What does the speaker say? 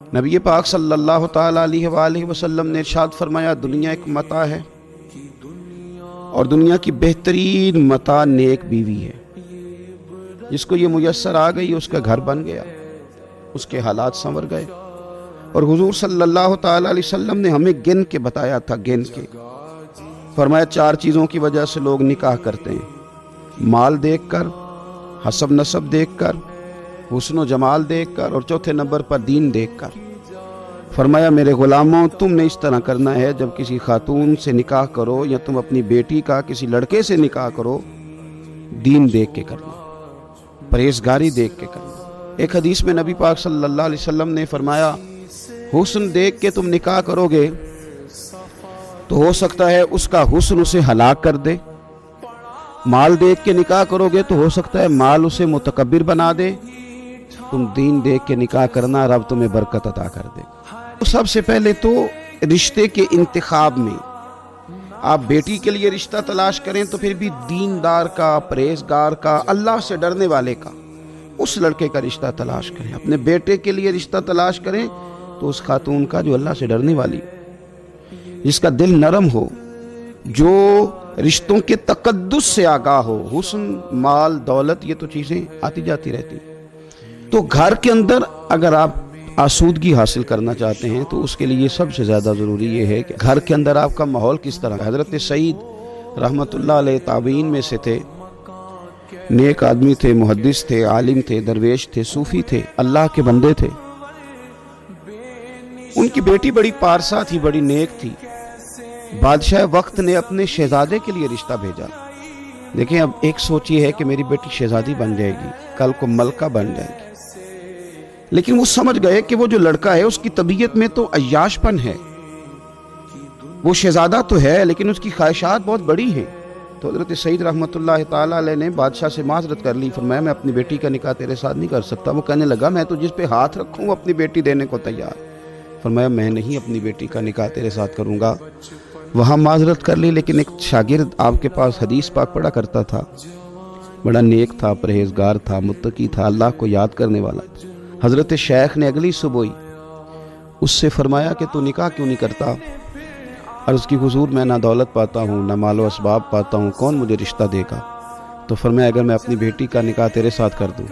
نبی پاک صلی اللہ تعالیٰ علیہ وآلہ وسلم نے ارشاد فرمایا، دنیا ایک متاع ہے اور دنیا کی بہترین متاع نیک بیوی ہے۔ جس کو یہ میسر آ گئی اس کا گھر بن گیا، اس کے حالات سنور گئے۔ اور حضور صلی اللہ تعالیٰ علیہ وسلم نے ہمیں گن کے بتایا تھا، گن کے فرمایا 4 چیزوں کی وجہ سے لوگ نکاح کرتے ہیں: مال دیکھ کر، حسب نسب دیکھ کر، حسن و جمال دیکھ کر، اور چوتھے نمبر پر دین دیکھ کر۔ فرمایا میرے غلاموں، تم نے اس طرح کرنا ہے جب کسی خاتون سے نکاح کرو یا تم اپنی بیٹی کا کسی لڑکے سے نکاح کرو، دین دیکھ کے کرنا، پرہیزگاری دیکھ کے کرنا۔ ایک حدیث میں نبی پاک صلی اللہ علیہ وسلم نے فرمایا، حسن دیکھ کے تم نکاح کرو گے تو ہو سکتا ہے اس کا حسن اسے ہلاک کر دے، مال دیکھ کے نکاح کرو گے تو ہو سکتا ہے مال اسے متکبر بنا دے، تم دین دیکھ کے نکاح کرنا، رب تمہیں برکت عطا کر دے۔ سب سے پہلے تو رشتے کے انتخاب میں آپ بیٹی کے لیے رشتہ تلاش کریں تو پھر بھی دیندار کا، پرہیزگار کا، اللہ سے ڈرنے والے کا، اس لڑکے کا رشتہ تلاش کریں۔ اپنے بیٹے کے لیے رشتہ تلاش کریں تو اس خاتون کا جو اللہ سے ڈرنے والی، جس کا دل نرم ہو، جو رشتوں کے تقدس سے آگاہ ہو۔ حسن، مال، دولت، یہ تو چیزیں آتی جاتی رہتی۔ تو گھر کے اندر اگر آپ آسودگی حاصل کرنا چاہتے ہیں تو اس کے لیے سب سے زیادہ ضروری یہ ہے کہ گھر کے اندر آپ کا ماحول کس طرح۔ حضرت سعید رحمۃ اللہ علیہ تابعین میں سے تھے، نیک آدمی تھے، محدث تھے، عالم تھے، درویش تھے، صوفی تھے، اللہ کے بندے تھے۔ ان کی بیٹی بڑی پارسا تھی، بڑی نیک تھی۔ بادشاہ وقت نے اپنے شہزادے کے لیے رشتہ بھیجا۔ دیکھیں، اب ایک سوچ یہ ہے کہ میری بیٹی شہزادی بن جائے گی، کل کو ملکہ بن جائے گی، لیکن وہ سمجھ گئے کہ وہ جو لڑکا ہے اس کی طبیعت میں تو عیاش پن ہے، وہ شہزادہ تو ہے لیکن اس کی خواہشات بہت بڑی ہیں۔ تو حضرت سعید رحمۃ اللہ تعالیٰ علیہ نے بادشاہ سے معذرت کر لی، فرمایا میں اپنی بیٹی کا نکاح تیرے ساتھ نہیں کر سکتا۔ وہ کہنے لگا، میں تو جس پہ ہاتھ رکھوں اپنی بیٹی دینے کو تیار۔ فرمایا میں نہیں اپنی بیٹی کا نکاح تیرے ساتھ کروں گا۔ وہاں معذرت کر لی، لیکن ایک شاگرد آپ کے پاس حدیث پاک پڑھا کرتا تھا، بڑا نیک تھا، پرہیزگار تھا، متقی تھا، اللہ کو یاد کرنے والا تھا۔ حضرت شیخ نے اگلی صبح اس سے فرمایا کہ تو نکاح کیوں نہیں کرتا؟ عرض کی حضور میں نہ دولت پاتا ہوں، نہ مال و اسباب پاتا ہوں، کون مجھے رشتہ دے گا؟ تو فرمایا اگر میں اپنی بیٹی کا نکاح تیرے ساتھ کر دوں